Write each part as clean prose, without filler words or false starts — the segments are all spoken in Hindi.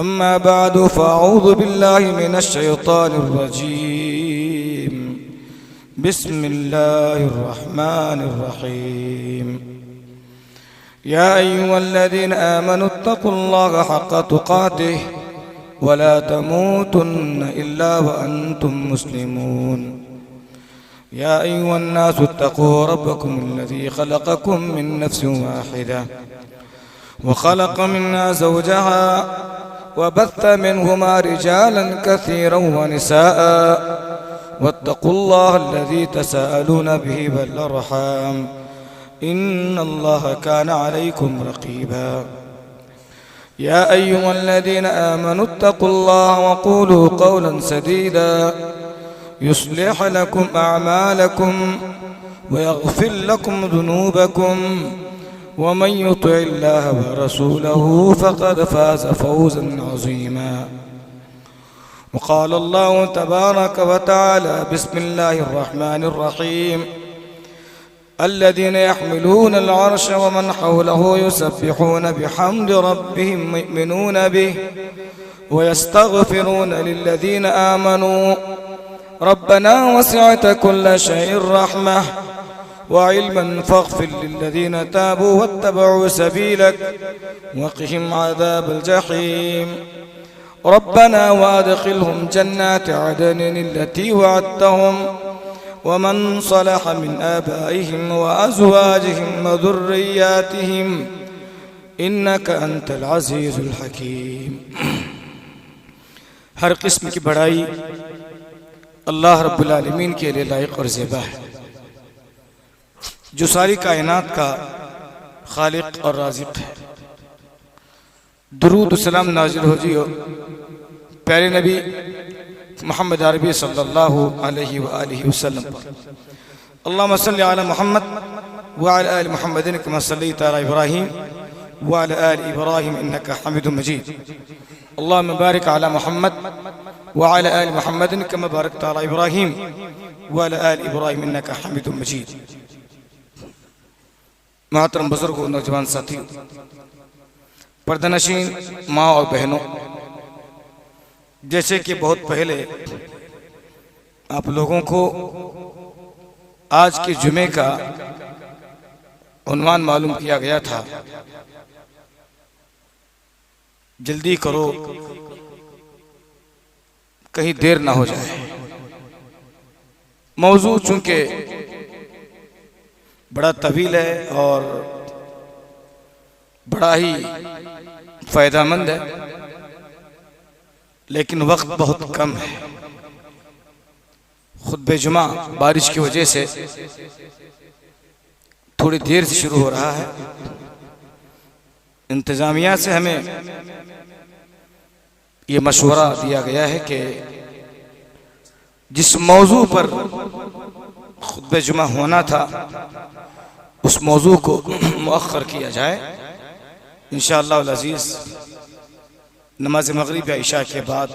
अम्मा बादु फ़अऊज़ु बिल्लाहि मिनश शैतानिर रजीम। बिस्मिल्लाहिर रहमानिर रहीम। या अय्युहल्लज़ीना आमनु इत्तक़ुल्लाहा हक़्क़ तुक़ातिह वला तमूतुन्ना इल्ला व अंतुम मुस्लिमून। या अय्युहन्नासु इत्तक़ू रब्बकुमुल्लज़ी ख़लक़कुम मिन नफ़्सिन वाहिदा वख़लक़ मिन्हा ज़ौजहा वबत्थ मिनहुमा रिजालन कसीरन व निसाअ वत्तक़ुल्लाह अल्लज़ी तसाअलून बिही वल अर्हाम इन्नल्लाह काना अलैकुम रक़ीबा। या अय्युहल्लज़ीना आमनु इत्तक़ुल्लाह वक़ूलू क़ौलन सदीदा युस्लिह लकुम अअमालकुम वयग़फ़िर लकुम ज़ुनूबकुम वमन युतिइल्लाह वरसूलहू फ़क़द फ़ाज़ फ़ौज़न अज़ीमा। वक़ाल अल्लाहु तबारक व तआला बिस्मिल्लाहिर रहमानिर रहीम। अल्लज़ीना यहमिलूनल अर्श वमन हौलहू युसब्बिहून बिहम्दि रब्बिहिम युमिनून बिहि वयस्तग़फ़िरून लिल्लज़ीना आमनू रब्बना वसिअत कुल्ल शैइन रहमह वइल्मन फ़ग़फ़िर लिल्लज़ीना ताबू वत्तबअू सबीलक वक़िहिम अज़ाबल जहीम। रब्बना वअदख़िलहुम जन्नाति अदनिन अल्लती वअदतहुम वमन सलह मिन आबाइहिम व अज़वाजिहिम व ज़ुर्रिय्यातिहिम इन्नका अंतल अज़ीज़ुल हकीम। हर किस्म की बड़ाई अल्लाह रब्बुल आलमीन के लिए लायक और ज़ेबा है, जो सारी कायनात का खालिक और राज़िक़ है। दुरूद सलाम नाज़िल हो जियो प्यारे नबी मोहम्मद अरबी सल्लल्लाहु अलैहि व आलिहि वसल्लम पर। अल्लाहुम्मा सल्लि अला मुहम्मद व अला आलि मुहम्मदिन कमा सल्लैता अला इब्राहीम व अला आलि इब्राहीम इन्नका हमीदुम मजीद। अल्लाहुम्मा बारिक अला मुहम्मद व अला आलि मुहम्मदिन कमा बारकता अला इब्राहीम व अला आलि इब्राहीम इन्नका हमीदुम मजीद। मोहतरम बुजुर्गों, नौजवान साथियों, पर्दानशीन माँ और बहनों, जैसे कि बहुत पहले आप लोगों को आज के जुमे का उन्वान मालूम किया गया था, जल्दी करो कहीं देर ना हो जाए। मौजू चूंकि बड़ा तवील है और बड़ा ही फायदेमंद है, लेकिन वक्त बहुत कम है। खुतबे जुमा बारिश की वजह से थोड़ी देर से शुरू हो रहा है। इंतज़ामिया से हमें ये मशवरा दिया गया है कि जिस मौजू पर खुतबे जुमा होना था उस मौजू को मुअख्खर किया जाए। इंशाअल्लाह अज़ीज़ नमाज मगरिब या इशा के बाद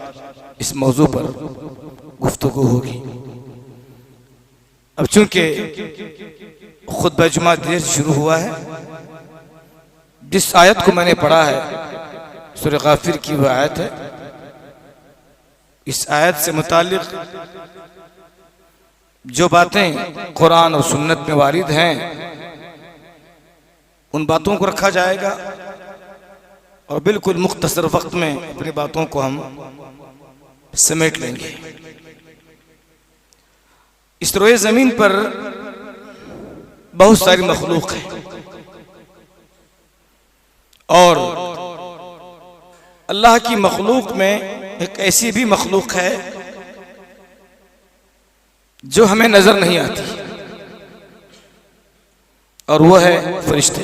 इस मौजू पर गुफ्तगू होगी। अब चूंकि खुतबा जुमा देर से शुरू हुआ है, जिस आयत को मैंने पढ़ा है सूरह गाफिर की वह आयत है। इस आयत से मुताल्लिक जो बातें कुरान और सुन्नत में वारिद हैं उन बातों को रखा जाएगा और बिल्कुल मुख्तसर वक्त में अपनी बातों को हम समेट लेंगे। इस रोए जमीन पर बहुत सारी मखलूक है और अल्लाह की मखलूक में एक ऐसी भी मखलूक है जो हमें नजर नहीं आती, और वो है फरिश्ते।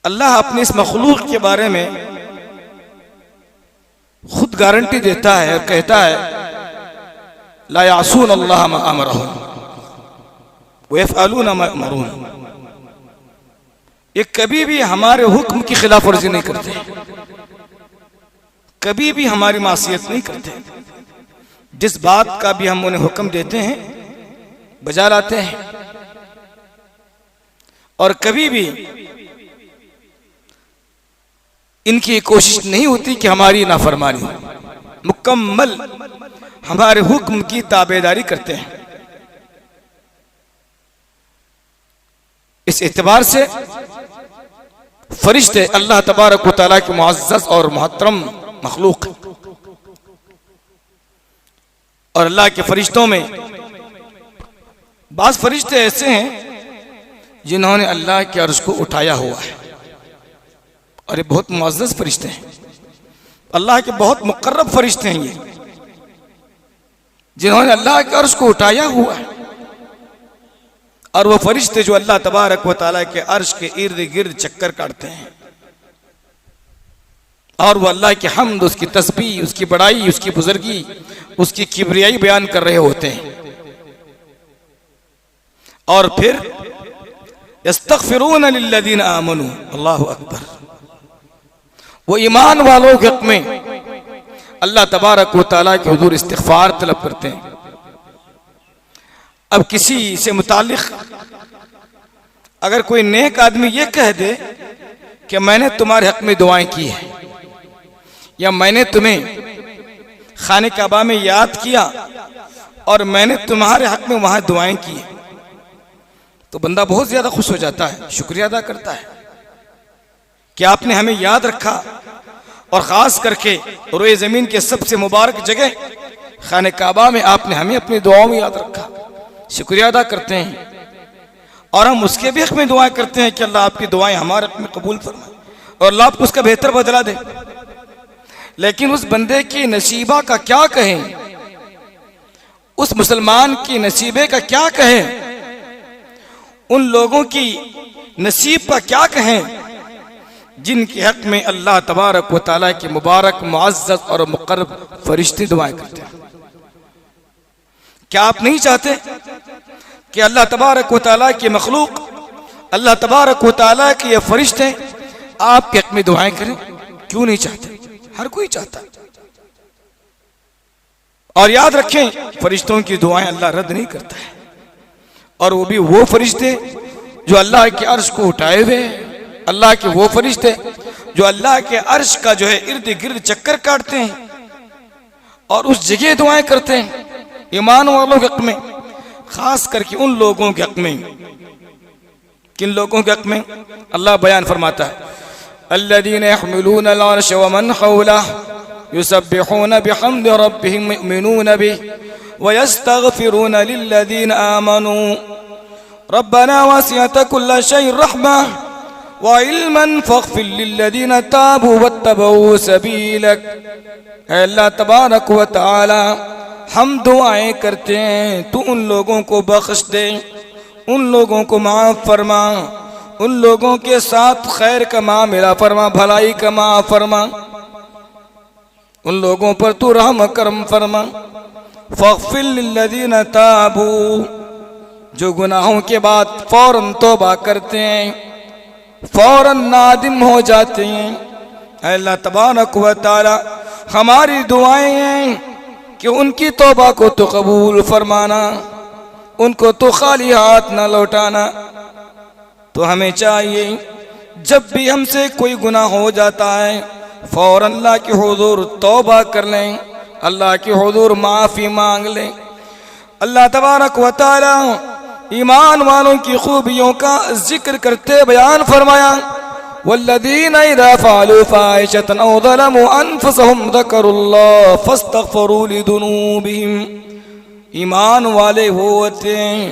अल्लाह अपनी इस मखलूक के बारे में खुद गारंटी देता है और कहता है ला यासून अल्लाह मा अमरहुम व यफ़अलून मा युमरून। ये कभी भी हमारे हुक्म की खिलाफ वर्जी नहीं करते, कभी भी हमारी मासियत नहीं करते। जिस बात का भी हम उन्हें हुक्म देते हैं बजा लाते हैं, और कभी भी इनकी कोशिश नहीं होती कि हमारी नाफरमानी हो, मुकम्मल हमारे हुक्म की ताबेदारी करते हैं। इस एतबार से फरिश्ते अल्लाह तबारक व तआला के मुअज़्ज़ज़ और मुहतरम मखलूक, और अल्लाह के फरिश्तों में बाज़ फरिश्ते ऐसे हैं जिन्होंने अल्लाह के अर्श को उठाया हुआ है, और ये बहुत मुअज़्ज़ज़ फरिश्ते हैं, अल्लाह के बहुत मुक़र्रब फरिश्ते हैं ये, जिन्होंने अल्लाह के अर्श को उठाया हुआ है। और वो फरिश्ते जो अल्लाह तबारक व तआला के अर्श के इर्द गिर्द चक्कर काटते हैं, और वो अल्लाह की हम्द, उसकी तस्बीह, उसकी बड़ाई, उसकी बुजुर्गी, उसकी किबरियाई बयान कर रहे होते हैं। और फिर यस्तग़फिरून लिल्लज़ीना आमनू, अल्लाहु अकबर, वो ईमान वालों के हक़ में अल्लाह तबारक व तआला के हुज़ूर इस्तिग़फ़ार तलब करते हैं। अब किसी से मुतालिक अगर कोई नेक आदमी ये कह दे कि मैंने तुम्हारे हक़ में दुआएं की है, या मैंने तुम्हें खाने काबा में याद किया और मैंने तुम्हारे हक़ में वहां दुआएं की, तो बंदा बहुत ज्यादा खुश हो जाता है, शुक्रिया अदा करता है कि आपने हमें याद रखा, और ख़ास करके रोए ज़मीन के सबसे मुबारक जगह खाने काबा में आपने हमें अपनी दुआओं में याद रखा, शुक्रिया अदा करते हैं। और हम उसके भी हक़ में दुआएं करते हैं कि अल्लाह आपकी दुआएं हमारे हक़ में कबूल फरमाए और अल्लाह आपको उसका बेहतर बदला दे। लेकिन उस बंदे की नसीबा का क्या कहें, उस मुसलमान की नसीबे का क्या कहें, उन लोगों की नसीब का क्या कहें जिनके हक़ में अल्लाह तबारक व तआला के मुबारक, मुअज़्ज़ज़ और मुक़र्रब फरिश्ते दुआएं करते हैं। क्या आप नहीं चाहते कि अल्लाह तबारक व तआला के मखलूक, अल्लाह तबारक व तआला के ये फरिश्ते आपके हक़ में दुआएं करें? क्यों नहीं चाहते? हर कोई चाहता है। और याद रखें, फरिश्तों की दुआएं अल्लाह रद्द नहीं करता है, और वो भी वो फरिश्ते जो अल्लाह के अर्श को उठाए हुए हैं, अल्लाह के वो फरिश्ते जो अल्लाह के अर्श का जो है इर्द गिर्द चक्कर काटते हैं और उस जगह दुआएं करते हैं ईमान वालों के हक़ में, खास करके उन लोगों के हक़ में। किन लोगों के हक़ में? अल्लाह बयान फरमाता है, अल्लज़ीना यहमिलूना अल अर्श व मन हौलहु युसब्बिहूना बिहम्दि रब्बिहिम व युमिनूना बिही व यस्तग़फिरूना लिल्लज़ीना आमनू रब्बना वसिअत कुल्ल शैइन रहमा व इल्मन फग़फिर लिल्लज़ीना ताबू वत्तबऊ सबीलक। अल्लाह तबारक व तआला, हम दुआएं करते हैं तू उन लोगों को बख्श दे, उन लोगों को माफ़ फरमा, उन लोगों के साथ खैर का मामला फरमा, भलाई का माफ़ फरमा, उन लोगों पर तू रहम करम फरमा। फग़फिर लिल्लज़ीना ताबू, जो गुनाहों के बाद फौरन तौबा करते हैं, फौरन नादिम हो जाते हैं। अल्लाह तबारक व तआला, हमारी दुआएं हैं कि उनकी तौबा को तो कबूल फरमाना, उनको तो खाली हाथ न लौटाना। तो हमें चाहिए जब भी हमसे कोई गुनाह हो जाता है, फौरन अल्लाह के हुजूर तौबा कर लें, अल्लाह के हुजूर माफ़ी मांग लें। अल्लाह तबारक व तआला ईमान वालों की खूबियों का जिक्र करते बयान फरमाया, वल्लज़ीना इज़ा फ़अलू फ़ाहिशतन औ ज़लमू अनफुसहुम ज़करुल्लाह फ़स्तग़फ़रू लिज़ुनूबिहिम। ईमान वाले वो होते हैं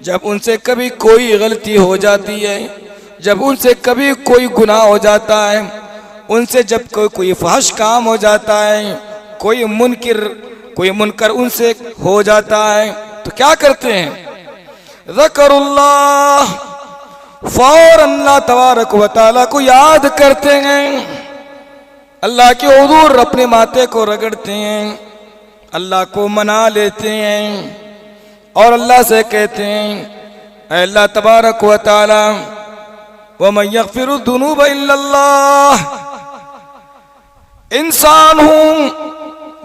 जब उनसे कभी कोई गलती हो जाती है, जब उनसे कभी कोई गुनाह हो जाता है, उनसे जब कोई फहश काम हो जाता है, कोई मुनकर उनसे हो जाता है, तो क्या करते हैं? ज़करुल्लाह, फौरन अल्लाह तबारक व तआला को याद करते हैं, अल्लाह के हुजूर अपने माथे को रगड़ते हैं, अल्लाह को मना लेते हैं और अल्लाह से कहते हैं, अल्लाह तबारक व तआला, वमन यग़फिरु ज़ुनूब इल्लल्लाह, इंसान हूं,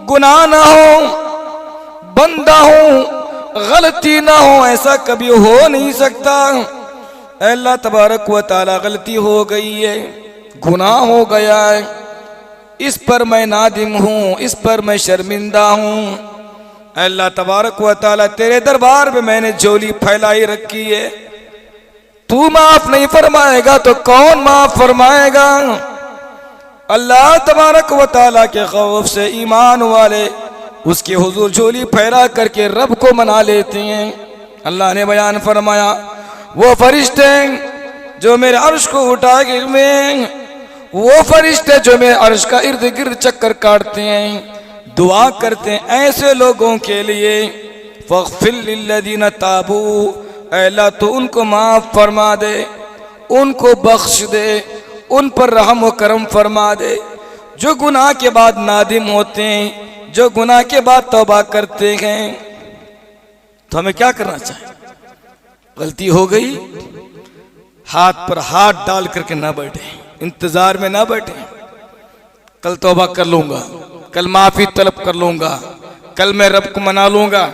गुनाह ना हो, बंदा हूं, गलती ना हो, ऐसा कभी हो नहीं सकता। अल्लाह तबारक व तआला, गलती हो गई है, गुनाह हो गया है, इस पर मैं नादिम हूँ, इस पर मैं शर्मिंदा हूँ। अल्लाह तबारक व तआला तेरे दरबार में मैंने झोली फैलाई रखी है, तू माफ नहीं फरमाएगा तो कौन माफ फरमाएगा। अल्लाह तबारक व तआला के खौफ से ईमान वाले उसके हुजूर झोली फैला करके रब को मना लेते हैं। अल्लाह ने बयान फरमाया, वो फरिश्ते जो मेरे अर्श को उठा के में, वो फरिश्ते जो मेरे अर्श का इर्द गिर्द चक्कर काटते हैं, दुआ करते हैं ऐसे लोगों के लिए, फ़ग़फ़िर लिल्लज़ीना ताबू, अल्लाह तो उनको माफ़ फरमा दे, उनको बख्श दे, उन पर रहम व करम फरमा दे। जो गुनाह के बाद नादिम होते हैं, जो गुनाह के बाद तौबा करते हैं, तो हमें क्या करना चाहिए? गलती हो गई, हाथ पर हाथ डाल करके ना बैठे, इंतजार में ना बैठे, कल तौबा कर लूंगा, कल माफी तलब कर लूंगा, कल मैं रब को मना लूंगा।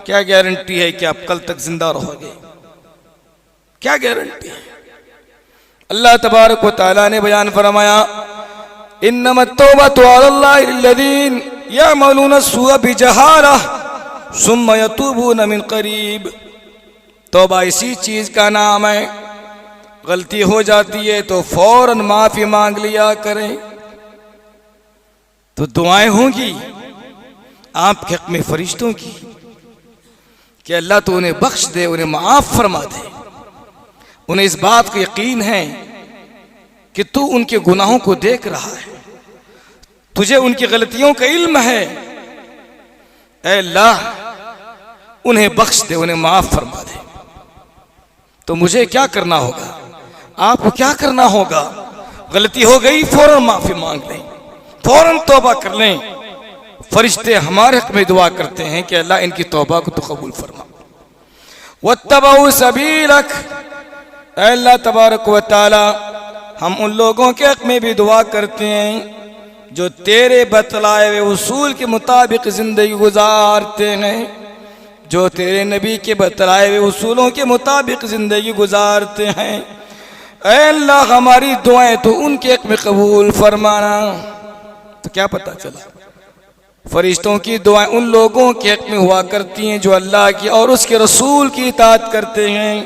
क्या गारंटी है कि आप कल तक जिंदा रहोगे? क्या गारंटी है? अल्लाह तबारक व तआला ने बयान फरमाया, इन्नमत तौबतु अलल्लाहि लिल्लज़ीन यअमलून अस्सूअ बिजहाला सुम्मा यतूबून मिन करीब। तौबा इसी चीज का नाम है, गलती हो जाती है तो फौरन माफी मांग लिया करें, तो दुआएं होंगी आपके हक में फरिश्तों की कि अल्लाह तो उन्हें बख्श दे, उन्हें माफ फरमा दे। उन्हें इस बात का यकीन है कि तू उनके गुनाहों को देख रहा है, तुझे उनकी गलतियों का इल्म है। ऐ अल्लाह उन्हें बख्श दे, उन्हें माफ फरमा दे। तो मुझे क्या करना होगा? आपको क्या करना होगा? गलती हो गई, फौरन माफी मांग लें, फौरन तौबा कर लें। फरिश्ते हमारे हक में दुआ करते हैं कि अल्लाह इनकी तौबा को तो कबूल फरमा। वत्तबऊ सबीलक, अल्लाह तबारक व तआला हम उन लोगों के हक में भी दुआ करते हैं जो तेरे बतलाए हुए उसूल के मुताबिक जिंदगी गुजारते हैं, जो तेरे नबी के बतलाए हुए उसूलों के मुताबिक जिंदगी गुजारते हैं। ऐ अल्लाह हमारी दुआएं तो उनके हक में कबूल फरमाना। तो क्या पता चला? फरिश्तों की दुआएं उन लोगों के हक में हुआ करती हैं जो अल्लाह की और उसके रसूल की इताअत करते हैं।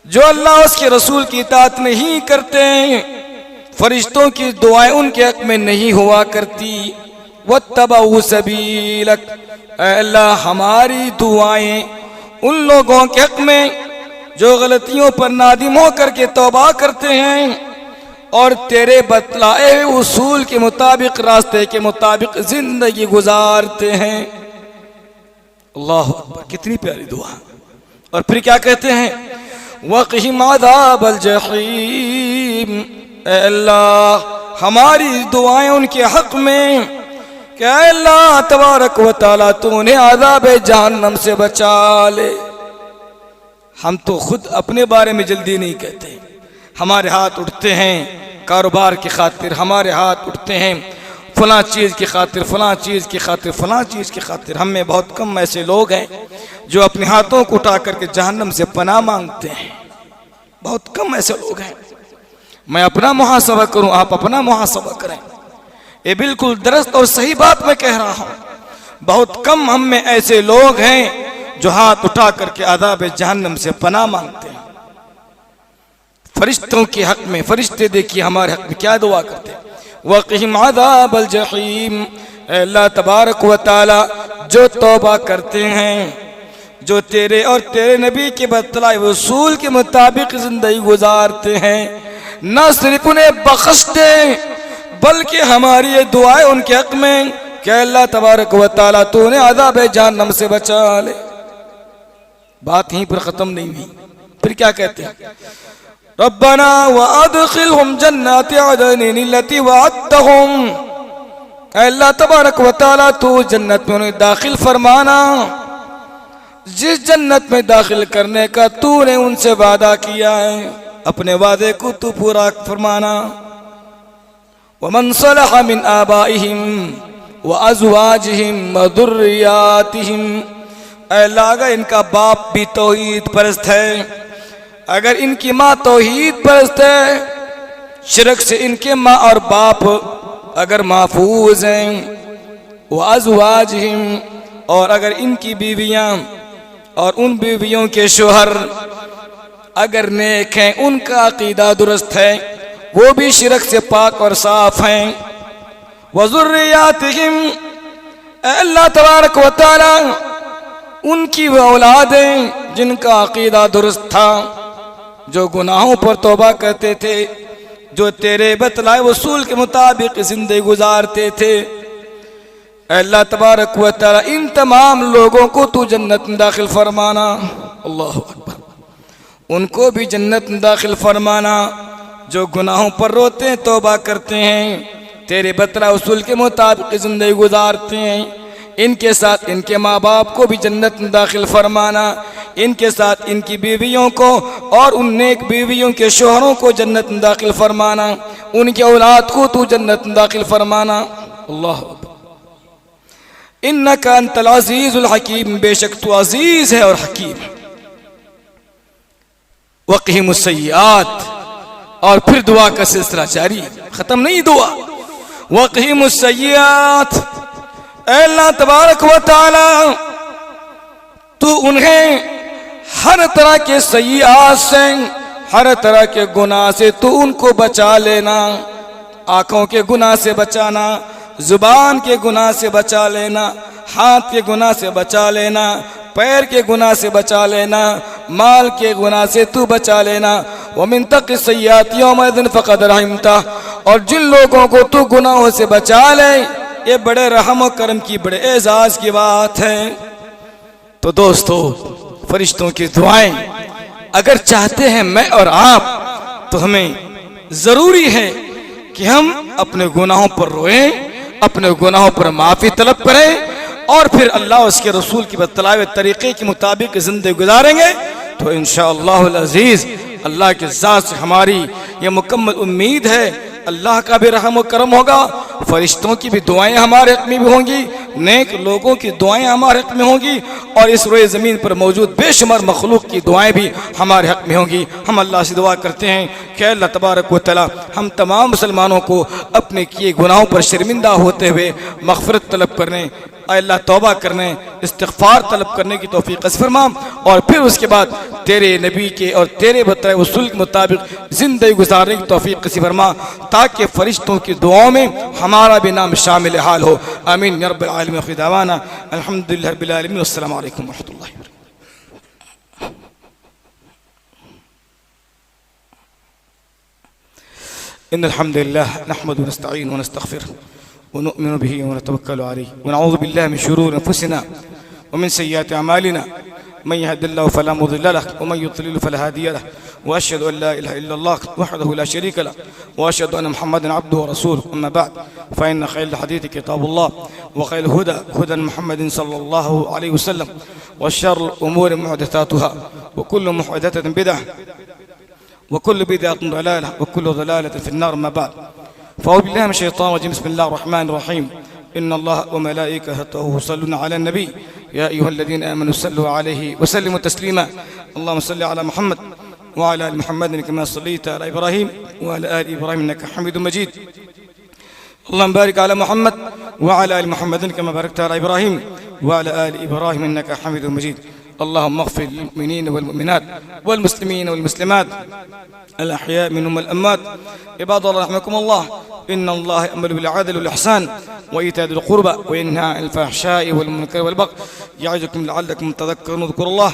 जो अल्लाह उसके रसूल की इताअत नहीं करते हैं, फरिश्तों की दुआएं उनके हक में नहीं हुआ करती। वत्तबऊ सबीलक, अल्लाह हमारी दुआएं उन लोगों के हक में जो गलतियों पर नादिम होकर के तौबा करते हैं और तेरे बतलाए हुए उसूल के मुताबिक, रास्ते के मुताबिक जिंदगी गुजारते हैं। अल्लाह अकबर, कितनी प्यारी दुआ। और फिर क्या कहते हैं? वक़िहिम अज़ाबल जहीम, अल्लाह हमारी दुआएं उनके हक में कि अल्लाह तबारक व तआला तू उन्हें अज़ाब जहन्नम से बचा ले। हम तो खुद अपने बारे में जल्दी नहीं कहते, हमारे हाथ उठते हैं कारोबार की खातिर, हमारे हाथ उठते हैं फलां चीज़ की खातिर, फलां चीज़ की खातिर, फलां चीज़ की खातिर। हम में बहुत कम ऐसे लोग हैं जो अपने हाथों को उठा करके जहन्नम से पनाह मांगते हैं। बहुत कम ऐसे लोग हैं। मैं अपना मुहासबा करूं, आप अपना मुहासबा करें। ये बिल्कुल दुरुस्त और सही बात मैं कह रहा हूं। बहुत कम हम में ऐसे लोग हैं जो हाथ उठा करके अज़ाब जहन्नम से पनाह मांगते हैं। फरिश्तों के हक में, फरिश्ते देखिए हमारे हक में क्या दुआ करते हैं। वक़िहिम अज़ाबल जहीम, अल्लाह तबारक व तआला जो तौबा करते हैं, जो तेरे और तेरे नबी के बतलाए उसूल के मुताबिक जिंदगी गुजारते हैं, न सिर्फ उन्हें बख्श दे बल्कि हमारी ये दुआएं उनके हक में कि अल्लाह तबारक व तआला तू उन्हें अज़ाब जहन्नम से बचा ले। बात यहीं पर खत्म नहीं हुई। फिर क्या कहते हैं? रब्बना व अदखिलहुम जन्नाति अदनिन लती वअदतहुम, अल्लाह तबारक व तआला तू जन्नत में उन्हें दाखिल फरमाना, जिस जन्नत में दाखिल करने का तूने उनसे वादा किया है, अपने वादे को तू पूरा फरमाना। वमन सलह मिन आबाइहिम व अज़वाजिहिम व दुर्रियातिहिम, अल्लाह अगर इनका बाप भी तौहीद परस्त है, अगर इनकी माँ तौहीद परस्त है, शिरक से इनके माँ और बाप अगर महफूज हैं, व अज़वाजिहिम, और अगर इनकी बीवियाँ और उन बीवियों के शोहर अगर नेक हैं, उनका अकीदा दुरुस्त है, वो भी शिरक से पाक और साफ हैं। व ज़ुर्रियातिहिम, अल्लाह तबारक व तआला उनकी वो औलादें जिनका अकीदा दुरुस्त था, जो गुनाहों पर तौबा करते थे, जो तेरे बतलाए वसूल के मुताबिक जिंदगी गुजारते थे, अल्लाह तबारक व तआला इन तमाम लोगों को तू जन्नत में दाखिल फरमाना। अल्लाहु अकबर। उनको भी जन्नत में दाखिल फरमाना जो गुनाहों पर रोते हैं, तौबा करते हैं, तेरे बतला वसूल के मुताबिक ज़िंदगी गुजारते हैं। इनके साथ इनके माँ बाप को भी जन्नत में दाखिल फरमाना, इनके साथ इनकी बीवियों को और उन नेक बीवियों के शोहरों को जन्नत में दाखिल फरमाना, उनके औलाद को तू जन्नत में दाखिल फरमाना। अल्लाह इन्नका अंतल अज़ीज़ुल हकीम, बेशक तू अजीज है और हकीम है। वक़ीमुस सय्यात, और फिर दुआ का सिलसिला जारी, खत्म नहीं दुआ। वक़ीमुस सय्यात, अल्लाह तबारक व तआला तू उन्हें हर तरह के सय्यात से, हर तरह के गुनाह से तू उनको बचा लेना। आँखों के गुनाह से बचाना, जुबान के गुनाह से बचा लेना, हाथ के गुनाह से बचा लेना, पैर के गुनाह से बचा लेना, माल के गुनाह से तू बचा लेना। वमिन तक़ि सय्यात यौमइज़िन फ़क़द रहिमता, और जिन लोगों को तू गुनाहों से बचा ले, ये बड़े रहम और करम की, बड़े एजाज की बात है। तो दोस्तों, फरिश्तों की दुआएं अगर चाहते हैं मैं और आप, तो हमें ज़रूरी है कि हम अपने गुनाहों पर रोएं, अपने गुनाहों पर माफ़ी तलब करें, और फिर अल्लाह उसके रसूल की बतलाए तरीक़े के मुताबिक ज़िंदगी गुजारेंगे तो इंशाअल्लाहुल अज़ीज़ अल्लाह के ज़ात से हमारी ये मुकम्मल उम्मीद है, अल्लाह का भी रहम और करम होगा, फरिश्तों की भी दुआएं हमारे हक़ में भी होंगी, नेक लोगों की दुआएं हमारे हक़ में होंगी, और इस रोए ज़मीन पर मौजूद बेशुमार मखलूक की दुआएं भी हमारे हक़ में होंगी। हम अल्लाह से दुआ करते हैं कि अल्लाह तबारक व तआला हम तमाम मुसलमानों को अपने किए गुनाहों पर शर्मिंदा होते हुए मग़फ़िरत तलब करने, अल्लाह तौबा करने, इस्तिग़फ़ार तलब करने की तौफ़ीक़ नसीब फरमा, और फिर उसके बाद तेरे नबी के और तेरे बताए वसूल के मुताबिक ज़िंदगी गुजारने की तौफ़ीक़ नसीब फरमा, ताकि फ़रिश्तों की दुआओं में हमारा भी नाम शामिल हाल हो। आमीन या रब्बिल आलमीन। आखिर दावाना अल्हम्दुलिल्लाहि रब्बिल आलमीन। अस्सलामु अलैकुम व रहमतुल्लाहि व बरकातुहू। इन्नल हम्दुलिल्लाह नहमदुहु व नस्तईनुहु व नस्तग़फिरुहु व नु'मिनु बिही व नतवक्कलु अलैहि व नऊज़ु बिल्लाहि मिन शुरूरि अनफुसिना व मिन सय्यिआति अमालिना मन यहदिल्लाहु फला मुज़िल्ल लहु व मन युद्लिल फला हादिय लहु व अशहदु अन ला इलाहा इल्लल्लाह वहदहु ला शरीका लहु व अशहदु अन्ना मुहम्मदन अब्दुहु व रसूलुहु। अम्मा बअद फ़इन्न खैरल हदीथि किताबुल्लाह व खैरुल हुदा हुदा मुहम्मदिन सल्लल्लाहु अलैहि वसल्लम व शर्रुल उमूरि मुहदसातुहा व कुल्लु मुहदसतिन बिदअह व कुल्लु बिदअतिन दलालह व कुल्लु दलालतिन फिन्नार। अम्मा बअद फ़अऊज़ु बिल्लाहि मिनश शैतानिर रजीम। बिस्मिल्लाहिर रहमानिर रहीम। इन्नल्लाह व मलाइकतहु युसल्लूना अलन नबी या अय्युहल्लज़ीना आमनू सल्लू अलैहि व सल्लिमू तस्लीमा। अल्लाहुम्मा सल्लि अला मुहम्मद व अला आलि मुहम्मद कमा सल्लैता अला इब्राहीम व अला आलि इब्राहीम इन्नका हमीदुम मजीद। अल्लाहुम्मा बारिक अला मुहम्मद व अला आलि मुहम्मद कमा बारकता अला इब्राहीम व अला आलि इब्राहीम इन्नका हमीदुम मजीद। अल्लाहुम्मा अग़फ़िर लिल-मुमिनीन वल-मुमिनात वल-मुस्लिमीन वल-मुस्लिमात अल-अहया'i मिनहुम वल-अम्वात। इबादल्लाह रहमकुमुल्लाह। इन्नल्लाह यअमुरु बिल-अदलि वल-इहसान व ईता'i ज़िल क़ुरबा व यनहा अनिल फ़हशाइ वल-मुनकरि वल-बग़य यअज़ुकुम लअल्लकुम तज़क्करून। इज़्कुरुल्लाह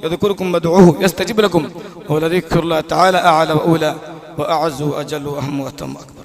यज़कुरुकुम वद'ऊहु यस्तजिब लकुम व लज़िक्रुल्लाहि तआला अअला व औला व अअज़्ज़ु व अजल्लु व अहम्मु व अतम्मु।